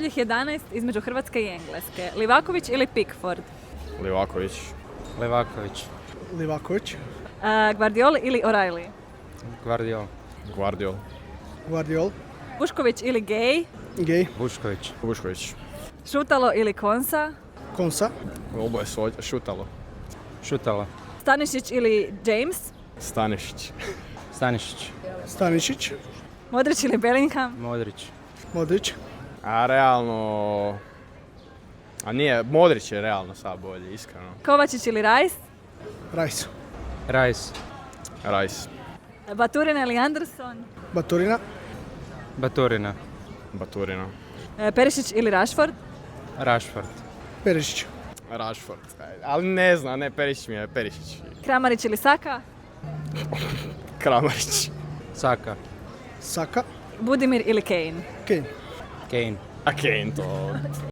najboljih 11 između Hrvatske i Engleske. Livaković ili Pickford? Livaković. Livaković. Livaković. Guardiol ili O'Reilly? Guardiol. Guardiol. Guardiol. Bušković ili Gay? Gay. Vušković. Vušković. Šutalo ili Konsa? Konsa. Oboje šutalo. Šutalo. Stanišić ili James? Stanišić. Stanišić. Stanišić. Modrić ili Bellingham? Modrić. Modrić. A realno... A nije, Modrić je realno sad bolji, iskreno. Kovačić ili Rice? Rice. Rice. Rice. Baturina ili Anderson? Baturina. Baturina. Baturina. Perišić ili Rashford? Rashford. Perišić. Rashford. Ali ne znam, ne, Perišić mi je Perišić. Kramarić ili Saka? Kramarić. Saka. Saka. Budimir ili Kane? Kane. Kane. A Kane to...